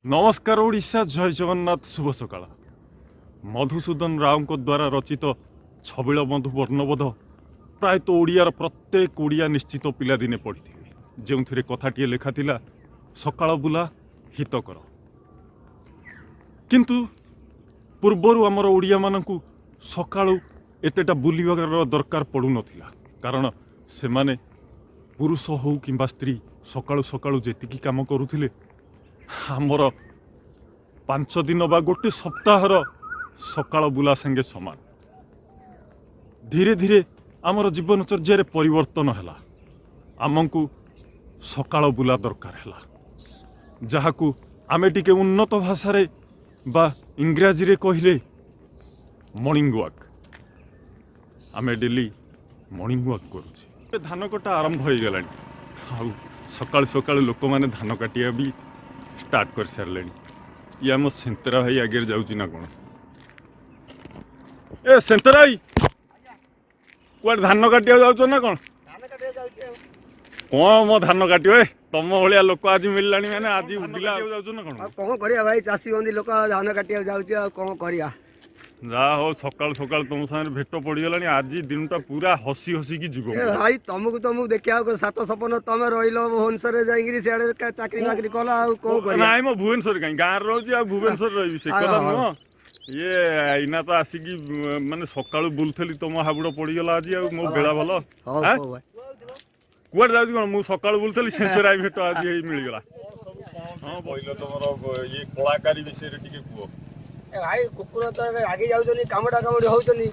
नमस्कार ओडिशा जय जगन्नाथ शुभ सकाळ मधुसूदन राव द्वारा रचित छबिल बंधु वर्णबोध प्रायतः ओडियार प्रत्येक ओडिया निश्चित पिलादिने पढ़ी जो कथाटी लेखा थिला सकाळ बुला हितकर किंतु पूर्वर आमर ओडिया मानकु सकाळु एतेटा बुलिबार दरकार पड़ू नथिला कारण से माने पुरुष हो किंबा स्त्री सकाळु सकाळु जेतिकी काम करुथिले आमर 5 दिन बा गोटे सप्ताहर सकाळ बुला संगे समान धीरे धीरे आमर जीवनचर्या परिवर्तन हैला आमको सकाळ बुला दरकार हैला जहाकू आमे टिके उन्नत भाषा रे बा इंग्राजी रे कहले मॉर्निंग वॉक आमे डेली मॉर्निंग वॉक करूचे धान कटा आरंभ हो गलानी सकाळ सकाळ लोक माने धान काटिया भी स्टार्ट कर सारे ये आम सेंतरा भाई आगे जाऊँ ना कौन ए सेंतरा भाई कुआडे धान काटिया जाऊँ ना कौन कौन मो धान काटियो तुम भाया लोक आज मिलला मैंने आज उड़िला जाऊँ ना कौन कौन करिया भाई चाषी बंदी लोक धान काटिया जाऊँ कौन करिया जा हो सकाल सकाल तुम साथ भेट पड़गला आज दिनटा पूरा हसी हसी की जुग भाई तुमको देखा सात सपन तुम रही भुवनेश्वर जाए चाकरी बाकरी कल ना मो भुवनेश्वर कहीं गाँव रोज आ भुवनेश्वर रही से कथा नुह ये इना तो आसिकी माने सकाळु बुलथली तुम हाबुड़ पड़गला आज मो बेला भल कुआडे जाऊँ कौन मुझे सकाळु बुलथली सेंचुरा भेट आज मिलगला हाँ बोल तुम ये कलाकारी विषय टी कह भाई कुकुर तो आगे जाऊँ कामड़ा कामड़ी होनी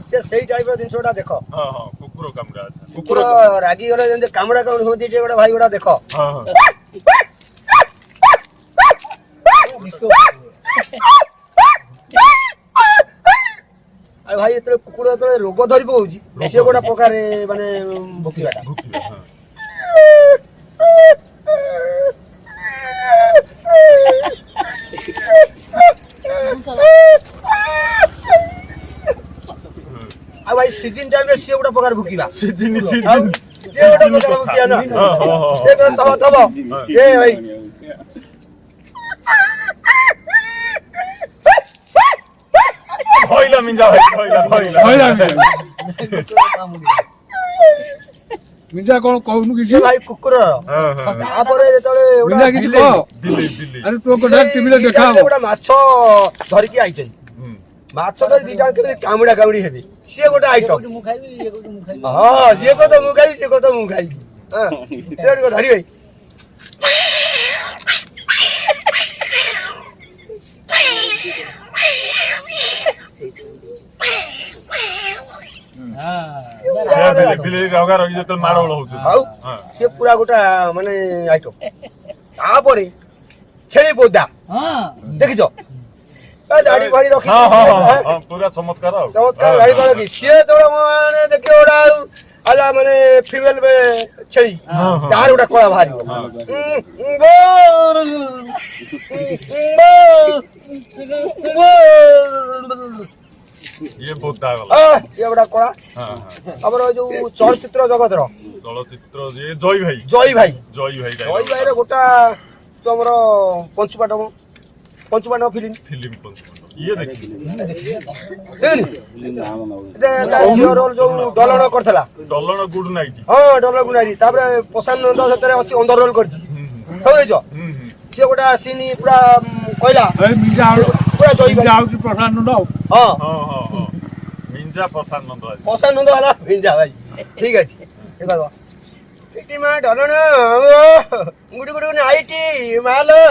से टाइप जिनसा देख कुकुर कामड़ा कुकुर रागी गले जमी कामड़ा कामड़ी होती गोटे भाई गोटा देख भाई ये कुकुर जो रोग धरी पकाऊँ सी गोटे प्रकार माने भोकवाटा भाई सीजन टाइम रे सी गोटे प्रकार भुकिबा सीजन से गोटे प्रकार भुकिया ना से तब तब ए भाई होइला मिंजा भाई होइला मिंजा कौन कहनु कि भाई कुकुर आ परे जेतले मिंजा कि दिल्ली अरे तो कोडा टीवी रे देखा गोटा माछ धरि के आइछन माछ धरि दिटा के कामड़ा कामड़ी हेबी से गोटे आइटम हां जे को तो मु खाई से को तो मु खाई हां से को धरि भाई बिले रगा रगी जत मारोळ होछ हाउ से पूरा गोटा माने आइटम तापरे छेली बोदा हां देखिजो दाढ़ी फाड़ी रखी हां पूरा चमत्कार दाढ़ी फाड़ी रखी से तो माने देखियो ओडा आला माने फीमेल में छेली तार ओडा कोला भारी ये बोदा गला ये बड़ा कोला हमर जो चलचित्र जगत रो चलचित्र ये जय भाई रे गोटा तो हमर पंचपाटव फिल्म ये देखि झियो रोल जो डलण करथला डलण गुड नाइट हां डलण गुड नाइट तापर प्रशांत नंद सतरे अछि अंडर रोल करछि हो गइजो से गोटा सीनी पूरा कहला ए मिंजा पूरा जई भाई जाउ प्रधान नंद हां मिंजा प्रशांत नंद वाला मिंजा भाई ठीक अछि देखा इति मा डलण गुडी गुडी नाइटी मालो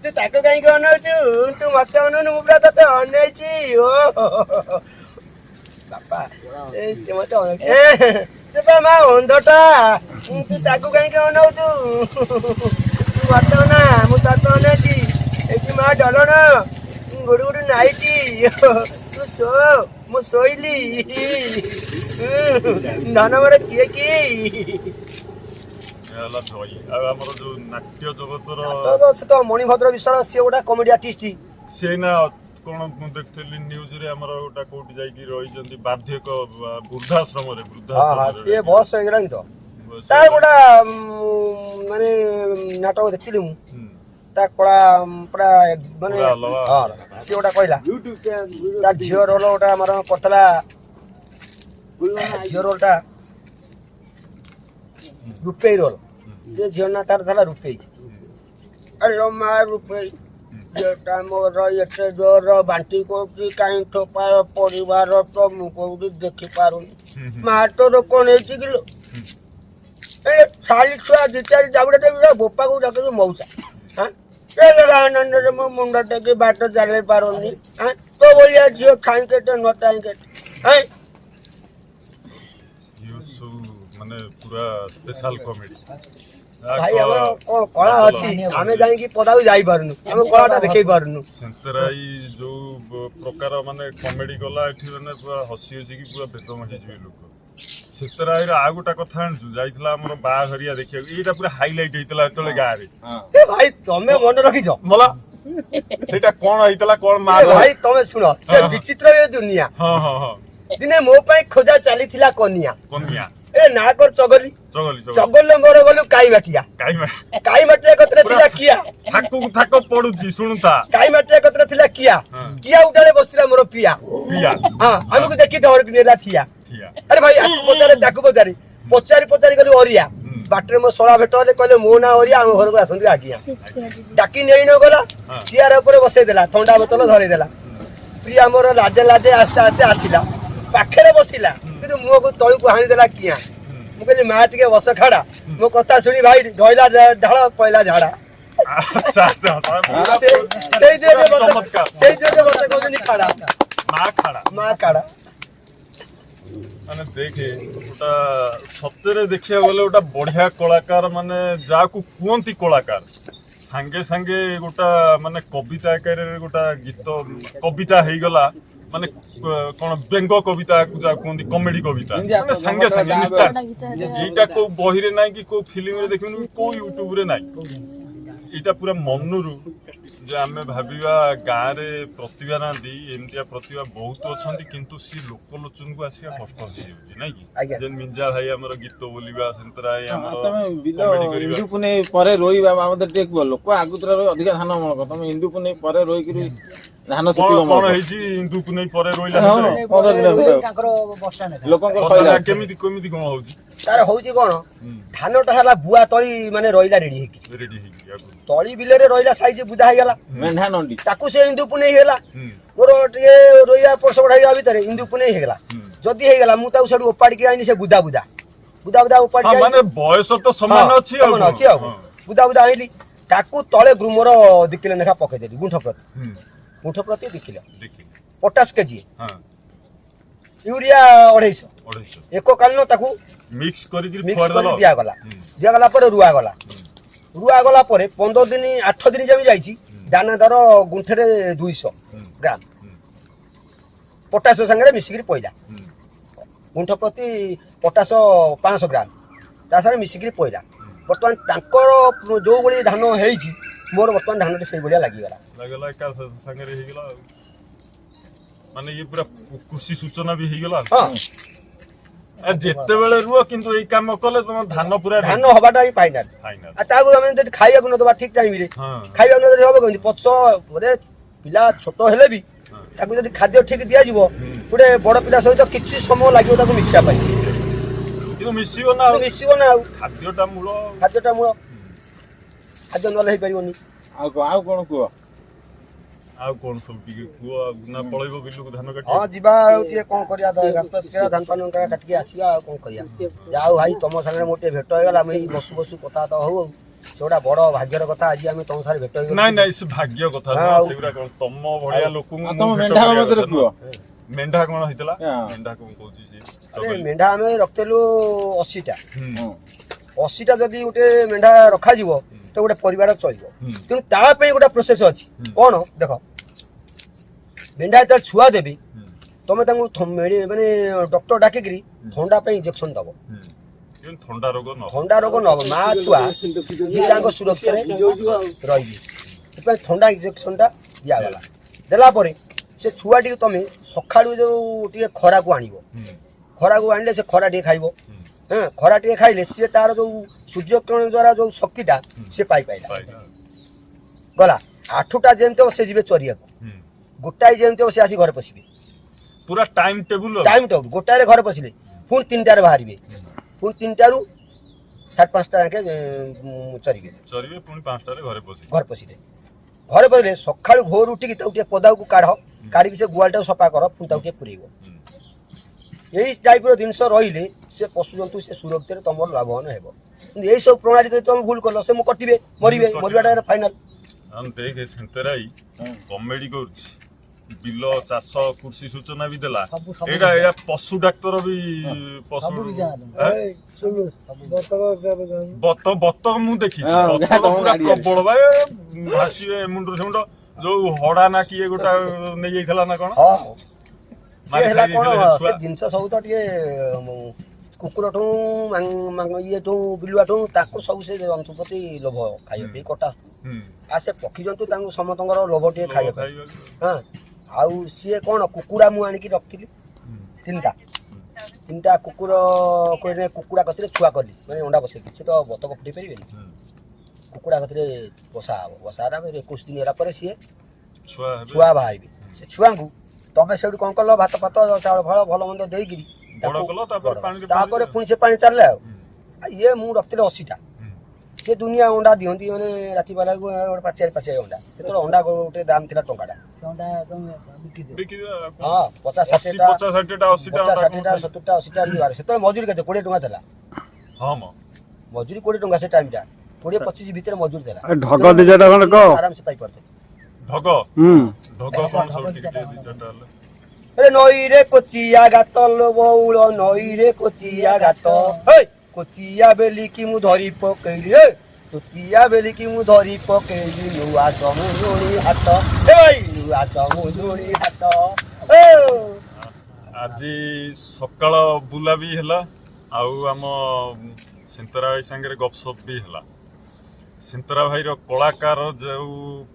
तू ताको काई अनाउछु तू मत अननु मुबरा तते अनाइछि ओ बापा ए से मत ए से बा मा ओंदटा तू ताको काई अनाउछु तू मत ना मु तते अनाइछि इति मा डलण गुडी गुडी नाइटी तू सो मु सोइली दाना मरे किए की एला जय हमर जो नाट्य जगतर तो मणिभद्र विशाल से गोटा कॉमेडी आर्टिस्ट से ना कोन देखथली न्यूज रे हमर गोटा कोठी जाई की रही जंदी बाध्यक वृद्धाश्रम रे हां हां से बॉस हो गेलानी तो तार गोटा माने नाटक देखथिली मु ତା କଳା ପୁରା ମାନେ ପୁରା ଅଲଗା। ହଁ ସିଏ ଗୋଟା କହିଲା ତା ଝିଅ ରୋଲ ଗୋଟା ଆମର କରିଥିଲା ଝିଅ ରୋଲଟା ରୂପେଇ ରୋଲ ଯେ ଝିଅ ନା ତାର ଥିଲା ରୂପେଇ ଆଲୋ ମା ରୂପେଇ ଝିଅଟା ମୋର ଏତେ ଜୋର ବାଣ୍ଟି କରୁଛି କାହିଁ ଠୋପାର ପରିବାର ତ ମୁଁ କୋଉଠି ଦେଖିପାରୁନି ମା ତୋର କଣ ହେଇଛି କିଲୋ ଏ ଶାଳି ଛୁଆ ଦି ଚାରି ଜାବୁଡା ଦେବି ବୋପାକୁ ଡାକିକି ମଉସା ଆନନ୍ଦରେ ମୋ ମୁଣ୍ଡ ଟେକି ବାଟ ଚାଲି ପାରୁନି ତୋ ଭଳିଆ ଝିଅ ଖାଇ କେତେ ନ ଟାଇ କେତେ ମାନେ ପୁରା ସ୍ପେଶାଲ କମେଡି ଭାଇ ଆମର କଣ କଳା ଅଛି ଆମେ ଯାଇକି ପଦାକୁ ଯାଇପାରୁନୁ ଆମେ କଳାଟା ଦେଖେଇ ପାରୁନୁ ସେନ୍ତରାଇ ଯୋଉ ପ୍ରକାର ମାନେ କମେଡି କଲା ଏଠି ମାନେ ପୁରା ହସି ହସିକି ପୁରା ବେଦମ ହେଇଯିବେ ଲୋକ ସେତରାଇର ଆଉ ଗୋଟେ କଥା ଜାଣିଛୁ ଯାଇଥିଲା ଆମର ବାହାଘରିଆ ଦେଖିବାକୁ ଏଇଟା ପୁରା ହାଇଲାଇଟ ହେଇଥିଲା ସେତେବେଳେ ଗାଁରେ ଏ ଭାଇ ତମେ ମନେ ରଖିଛ ମଲା ସେଇଟା କଣ ହେଇଥିଲା କଣ ଏ ମାର ଭାଇ ତମେ ଶୁଣ ସେ ବିଚିତ୍ର ଏ ଦୁନିଆ ହଁ ହଁ ହଁ ଦିନେ ମୋ ପାଇଁ ଖୋଜା ଚାଲିଥିଲା କନିଆ କନ୍ୟା ଏ ନା କର ଚଗଲି ଚଗଲି ଚଗଲି ଚଗଲରେ ମୋର ଗଲୁ କାଇ ମାଟିଆ କାଇ ମାଟିଆ କତିରେ ଥିଲା କିଆ ଥାକକୁ ଥାକ ପଡୁଛି ଶୁଣୁତା କାଇ ମାଟିଆ କତିରେ ଥିଲା କିଆ ହଁ। କିଆ ଉଡାଳେ ବସିଥିଲା ମୋର ପ୍ରିୟା ପ୍ରିୟା ହଁ ଆମକୁ ଦେଖି ଧରକୁ ନେଲା ଠିଆ ଠିଆ ଆରେ ଭାଇ ଆକୁ ପଚାରେ ତାକୁ ପଚାରି ପଚାରି ଗଲୁ ଅରିଆ ବାଟରେ ମୋ ଶଳା ଭେଟ ହେଲେ କହିଲେ ମୋ ନାଁ ଅରିଆ ଆମ ଘରକୁ ଆସନ୍ତି ଆଜ୍ଞା ଡାକି ନେଇ ନ ଗଲା ହଁ। ଚିଆର ଉପରେ ବସେଇ ଦେଲା ଥଣ୍ଡା ବୋତଲ ଧରେଇ ଦେଲା ପ୍ରିୟା ମୋର ଲାଜେ ଲାଜେ ଆସ୍ତେ ଆସ୍ତେ ଆସିଲା ପାଖରେ ବସିଲା କିନ୍ତୁ ମୁହଁକୁ ତଳକୁ ହାଣି ଦେଲା କିଆ ମୁଁ କହିଲି ମା ଟିକେ ବସ ଖାଡା ମୋ କଥା ଶୁଣି ଭାଇ ଧଇଲା ଢାଳ ପଇଲା ଝାଡା ଆଚ୍ଛା ଆଚ୍ଛା ସେଇ ଦିନରେ ଚମତ୍କାର ମତେ କହୁଛନ୍ତି ଖାଡା ମା ଖାଡା ମାନେ ଦେଖେ ଗୋଟା ସତରେ ଦେଖିବାକୁ ଗଲେ ଗୋଟା ବଢିଆ କଳାକାର ମାନେ ଯାହାକୁ କୁହନ୍ତି କଳାକାର ସାଙ୍ଗେ ସାଙ୍ଗେ ଗୋଟା ମାନେ କବିତା ଆକାରରେ ଗୋଟା ଗୀତ କବିତା ହେଇଗଲା ମାନେ କଣ ବ୍ୟଙ୍ଗ କବିତା ଯାହା କୁହନ୍ତି କମେଡି କବିତା ମାନେ ସାଙ୍ଗେ ସାଙ୍ଗେ ଇନଷ୍ଟାଣ୍ଟ ଏଇଟା କୋଉ ବହିରେ ନାହିଁ କି କୋଉ ଫିଲ୍ମରେ ଦେଖିବୁନି କି କୋଉ ୟୁଟ୍ୟୁବରେ ନାହିଁ ଏଇଟା ପୁରା ମନରୁ ଯେ ଆମେ ଭାବିବା ଗାଁରେ ପ୍ରତିଭା ନାହାନ୍ତି ଏମିତିଆ ପ୍ରତିଭା ବହୁତ ଅଛନ୍ତି କିନ୍ତୁ ସେ ଲୋକଲୋଚନକୁ ଆସିବା କଷ୍ଟ ହେଇଯାଉଛି ନାଇଁ କି ଆଜ୍ଞା। ଯେନ୍ ମିଞ୍ଜା ଭାଇ ଆମର ଗୀତ ବୋଲିବା ସେନ୍ତରାଇ ଆମର ତମେ ବିଲ କମେଡି କରିବା ହିନ୍ଦୁ ପୁନେଇ ପରେ ରହିବା ବାବଦ ଟିକେ କୁହ ଲୋକ ଆଗୁତୁରା ରହି ଅଧିକା ଧାନ ଅମଳ କର ତମେ ହିନ୍ଦୁ ପୁନେଇ ପରେ ରହିକିରି ଧାନ କଣ ସେତିକି ଅମଳ କଣ କର ହେଇଛି ହିନ୍ଦୁକୁ ନେଇ ପରେ ରହିଲା ହଁ, ଭିତରେ? 15 ଦିନ ଭିତରେ ଲୋକଙ୍କର ବର୍ତ୍ତମାନ ସଇଲା କେମିତି କେମିତି କଣ ହଉଛି ତାର ହଉଛି କଣ ଧାନଟା ହେଲା ବୁଆ ତଳି ମାନେ ରହିଲା ରେଡି ହେଇକି ରେଡି ହେଇକି ଆଗରୁ ତଳି ବିଲରେ ରହିଲା ସାଇଜ ବୁଧା ହେଇଗଲା ମେଣ୍ଢା ନଣ୍ଡି ତାକୁ ସେ ଇନ୍ଦୁ ପୁନେଇ ହେଲା ହୁଁ ମୋର ଟିକେ ରହିବା ଏପଟ ସେପଟ ହେଇଗଲା ଭିତରେ ଇନ୍ଦୁ ପୁନେଇ ହେଇଗଲା ହୁଁ। ଯଦି ହେଇଗଲା ମୁଁ ତାକୁ ସେଠୁ ଓପାଡ଼ିକି ଆଇନି ସେ ବୁଦା ଓପାଡ଼ିକି ହଁ, ମାନେ ବୟସ ତ ସମାନ ଅଛି ଆଉ ସମାନ କଣ? ଅଛି ଆଉ ହଁ। ବୁଦା ଆଇଲି ତାକୁ ତଳେ ଗ୍ରୁମର 2 କିଲୋ ଲେଖା ପକେଇଦେଲି ଗୁଣ୍ଠ ହୁଁ, ପ୍ରତି 2 କିଲୋ ଦେଖିଲି ପଟାଶ କେଜି ହଁ ୟୁରିଆ 250 250 ଏକକାଳୀନ ତାକୁ ମିକ୍ସ କରିକି ମିକ୍ସ ଫୁଆଡି କରି ଦେଲ ଦିଆଗଲା ହୁଁ, ଦିଆଗଲା ପରେ ରୁଆ ଗଲା ପରେ 15 ଦିନ 8 ଦିନ ଯେମିତି ଯାଇଛି ଦାନା ଦର ଗୁଣ୍ଠରେ 200 ଗ୍ରାମ ପଟାଶ ସାଙ୍ଗରେ ମିଶିକିରି ପଇଲା ହୁଁ, ଗୁଣ୍ଠ ପ୍ରତି ପଟାଶ 500 ଗ୍ରାମ ତା ସାଙ୍ଗରେ ମିଶିକିରି ପଇଲା ବର୍ତ୍ତମାନ ତାଙ୍କର ଯୋଉ ଭଳି ଧାନ ହେଇଛି ମୋର ବର୍ତ୍ତମାନ ଧାନଟି ସେଇଭଳିଆ ଲାଗିଗଲା ଲାଗିଗଲା ଏକା ସାଙ୍ଗରେ ହେଇଗଲା ଆଉ ମାନେ ଇଏ ପୁରା କୃଷି ସୂଚନା ବି ହେଇଗଲା ହଁ ଆଉ ଯେତେବେଳେ ରୁହ କିନ୍ତୁ ଏଇ କାମ କଲେ ତମ ଧାନ ପୁରା ଧାନ ହବାଟା ହିଁ ଫାଇନାଲ ଫାଇନାଲ ଆଉ ତାକୁ ଆମେ ଯଦି ଖାଇବାକୁ ନଦବା ଠିକ ଟାଇମରେ ହଁ ଖାଇବାକୁ ନଦେଲେ ହବ କେମିତି ପଛ ଗୋଟେ ପିଲା ଛୋଟ ହେଲେ ବି ତାକୁ ଯଦି ଖାଦ୍ୟ ଠିକ ଦିଆଯିବ ଗୋଟେ ବଡ ପିଲା ସହିତ କିଛି ସମୟ ଲାଗିବ ତାକୁ ମିଶିବା ପାଇଁ କିନ୍ତୁ ମିଶିବ ନା ଆଉ ମିଶିବ ନା ଆଉ ଖାଦ୍ୟଟା ମୂଳ ଖାଦ୍ୟଟା ମୂଳ ଖାଦ୍ୟ ନହେଲେ ହେଇପାରିବନି ଆଉ କଣ କୁହ ଆଉ କଣ ସବୁ ଟିକେ କୁହ ନା ପଳେଇବ ବିଲକୁ ଧାନ କାଟି ହଁ ଯିବା ଆଉ ଟିକେ କଣ କରିବା ଘାସ ଫାସ କରିବା ଧାନ ପାନ କାଟିକି ଆସିବା ଆଉ କଣ କରିବା ଯାହା ହଉ ଭାଇ ତମ ସାଙ୍ଗରେ ମୋର ଟିକେ ଭେଟ ହେଇଗଲା ଆମେ ଏଇ ବସୁ କଥାବାର୍ତ୍ତା ହଉ ଆଉ ସେଗୁଡା ବଡ ଭାଗ୍ୟର କଥା ଆଜି ଆମେ ତମ ସାଙ୍ଗରେ ଭେଟ ହେଇଗଲୁ ନାଇଁ ନାଇଁ ସେ ଭାଗ୍ୟ କଥା ହଁ, ନୁହଁ ଆଉ- ସେଗୁଡା କଣ ତମ ଭଳିଆ ଲୋକଙ୍କୁ ଆଉ ମୁଁ ତମ ଭେଟ ମେଣ୍ଢା କରିବା ବାବଦରେ କଥା କୁହ ନୁହଁ। ମେଣ୍ଢା କଣ ହେଇଥିଲା ହଁ। ମେଣ୍ଢା କଣ କହୁଛି ସେ ଆରେ ମେଣ୍ଢା ଆମେ ରଖିଥିଲୁ 80ଟା ହୁଁ 80ଟା ଯଦି ଗୋଟେ ମେଣ୍ଢା ରଖାଯିବ ତ ଗୋଟେ ପରିବାର ଚଳିବ ହୁଁ ତେଣୁ ତା ପାଇଁ ଗୋଟେ ପ୍ରୋସେସ ଅଛି କଣ ଦେଖ ମେଣ୍ଢା ଯେତେବେଳେ ଛୁଆ ଦେବି ହୁଁ ତମେ ତାଙ୍କୁ ମାନେ ଡକ୍ଟର ଡାକିକିରି ଥଣ୍ଡା ପାଇଁ ଇଞ୍ଜେକ୍ସନ ଦବ ହୁଁ ଯେମିତି ଥଣ୍ଡା ରୋଗ ନ ହବ। ଥଣ୍ଡା ରୋଗ ନହବ ମା ଛୁଆ ଦିଟାଙ୍କ ସୁରକ୍ଷାରେ ରହିବି ସେଥିପାଇଁ ଥଣ୍ଡା ଇଞ୍ଜେକ୍ସନଟା ଦିଆଗଲା ଦେଲା ପରେ ସେ ଛୁଆଟିକୁ ତମେ ସକାଳୁ ଯୋଉ ଟିକେ ଖରାକୁ ଆଣିବ ହୁଁ ଖରାକୁ ଆଣିଲେ ସେ ଖରା ଟିକେ ଖାଇବ ହୁଁ ହଁ ଖରା ଟିକେ ଖାଇଲେ ସିଏ ତାର ଯୋଉ ସୂର୍ଯ୍ୟକିରଣ ଦ୍ୱାରା ଯୋଉ ଶକ୍ତିଟା ସିଏ ପାଇପାଇଲା ପାଇଲା। ଗଲା 8ଟା ଯେମିତି ହେବ ସେ ଯିବେ ଚରିବାକୁ, ଗୋଟାଏ ଯେମିତି ହେବ ସେ ଆସି ଘରେ ପଶିବେ। ପୁରା ଟାଇମ ଟେବୁଲ ଟାଇମ୍ ଟେବୁଲ ଗୋଟାଏରେ ଘରେ ପଶିଲେ ପୁଣି 3ଟାରେ ବାହାରିବେ, ପୁଣି 3ଟାରୁ 5:30 ଯାକେ ଚରିବେ, ପୁଣି 5টাରେ ଘରେ ପଶିବେ। ଘରେ ପଶିଲେ ସକାଳୁ ଭୋରୁ ଉଠିକି ତାକୁ ଟିକେ ପଦାକୁ କାଢ଼ିକି ସେ ଗୁହାଳଟାକୁ ସଫା କର, ପୁଣି ତାକୁ ଟିକେ ପୁରେଇବ। ଏଇ ଟାଇପ୍ର ଜିନିଷ ରହିଲେ ସେ ପଶୁଜନ୍ତୁ ସେ ସୁରକ୍ଷିତରେ ତମର ଲାଭବାନ ହେବ। କିନ୍ତୁ ଏଇସବୁ ପ୍ରଣାଳୀ ଯଦି ତମେ ଭୁଲ କଲ ସେ କଟିବେ, ମରିବାଟା ଫାଇନାଲ। ଦେଖେ ସେନ୍ତରାଇ କମେଡି କରୁଛି, ବିଲ ଚାଷ କୃଷି ସୂଚନା ବି ଦେଲା। ଏଇଟା ପଶୁ ଡାକ୍ତର ବି ପଶୁ ବତକ ମୁଁ ଦେଖିଛି, ପ୍ରବଳ ଭାଇ ଭାସିବେ ମୁଣ୍ଡରୁ ସେ ମୁଣ୍ଡ। ଯୋଉ ହଡା ନା କିଏ ଗୋଟା ନେଇଯାଇଥିଲା ନା କଣ, ସେ ହେଲା କଣ ସେ ଜିନିଷ ସବୁ ତ ଟିକେ କୁକୁରଠୁ ଇଏଠୁ ବିଲୁଆଠୁ ତାକୁ ସବୁ ସେ ଜନ୍ତୁ ପ୍ରତି ଲୋଭ ଖାଇବା ପାଇଁ କଟା। ଆଉ ସେ ପକ୍ଷୀ ଜନ୍ତୁ ତାଙ୍କୁ ସମସ୍ତଙ୍କର ଲୋଭ ଟିକେ ଖାଇବା ପାଇଁ। ହଁ, ଆଉ ସିଏ କଣ କୁକୁଡ଼ା ମୁଁ ଆଣିକି ରଖିଥିଲି 3ଟା କୁକୁଡ଼ା କତିରେ ଛୁଆ କଲି, ମାନେ ଅଣ୍ଡା ବସେଇଲି। ସେ ତ ବତକ ଫୁଟେଇ ପାରିବେନି, କୁକୁଡ଼ା କତିରେ ବସା ହେବ। ବସା ହେଲା 21 ଦିନ ହେଲା ପରେ ସିଏ ଛୁଆ ବାହାରିବେ। ସେ ଛୁଆଙ୍କୁ ତମେ ସେଇଠୁ କ'ଣ କଲ, ଭାତ ଫାତ ଚାଉଳ ଫଳ ଭଲ ମନ୍ଦ ଦେଇକିରି ତାପରେ ପୁଣି ସେ ପାଣି ଚାଲିଲେ। ଆଉ ଇଏ ମୁଁ ରଖିଥିଲି 80ଟା। ସେ ଦୁନିଆ ଅଣ୍ଡା ଦିଅନ୍ତି, ମାନେ ରାତି ବେଳାକୁ ଗୋଟେ ପାଚିଆ ଅଣ୍ଡା। ସେତେବେଳେ ଅଣ୍ଡା ଗୋଟେ ଦାମ ଥିଲା ଟଙ୍କାଟା। ହଁ, 50, 60ଟା 70ଟା 80ଟା ଏମିତି ବାହାରେ। ସେତେବେଳେ ମଜୁରୀ କେତେ 20 ଟଙ୍କା ଥିଲା। ମଜୁରୀ 20 ଟଙ୍କା ସେ ଟାଇମଟା, 20-25 ଭିତରେ ମଜୁରୀ ଥିଲା। ଢଗ 2-4ଟା ଖଣ୍ଡେ କହ। ଆରାମସେ ପାଇପାରୁଥିଲେ। ଢଗ କଣ ସବୁ ଟିକେ 2-4ଟା ହେଲେ। ନଈରେ କୋଚିଆ ଗାତ ଲୋ ବଉଳ, ନଈରେ କୋଚିଆ ଗାତ, କୋଚିଆ ବେଲିକି ମୁଁ ଧରି ପକେଇଲି, କୋଚିଆ ବେଲିକି ମୁଁ ଧରି ପକେଇଲି, ନୂଆ ସମୁଦୁଣି ହାତ, ନୂଆ ସମୁଦୁଣି ହାତ। ଆଜି ସକାଳ ବୁଲା ବି ହେଲା, ଆଉ ଆମ ସେନ୍ତରା ଭାଇ ସାଙ୍ଗରେ ଗପସପ୍ ବି ହେଲା। ସେନ୍ତରା ଭାଇର କଳାକାର ଯେଉଁ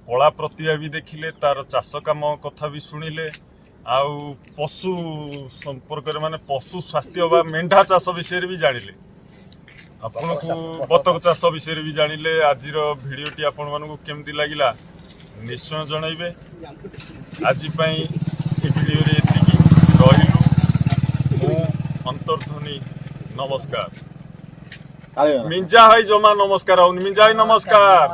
କଳା ପ୍ରତିଭା ବି ଦେଖିଲେ, ତାର ଚାଷ କାମ କଥା ବି ଶୁଣିଲେ, ଆଉ ପଶୁ ସମ୍ପର୍କରେ ମାନେ ପଶୁ ସ୍ୱାସ୍ଥ୍ୟ ବା ମେଣ୍ଢା ଚାଷ ବିଷୟରେ ବି ଜାଣିଲେ, ଆପଣଙ୍କୁ ବତକ ଚାଷ ବିଷୟରେ ବି ଜାଣିଲେ। ଆଜିର ଭିଡ଼ିଓଟି ଆପଣମାନଙ୍କୁ କେମିତି ଲାଗିଲା ନିଶ୍ଚୟ ଜଣାଇବେ। ଆଜି ପାଇଁ ଏ ଭିଡ଼ିଓରେ ଏତିକି, ରହିଲୁ। ମୁଁ ଅନ୍ତର୍ଧ୍ୱନି, ନମସ୍କାର। ମିଞ୍ଜା ଭାଇ ଜମା ନମସ୍କାର ହଉନି। ମିଞ୍ଜା ଭାଇ ନମସ୍କାର।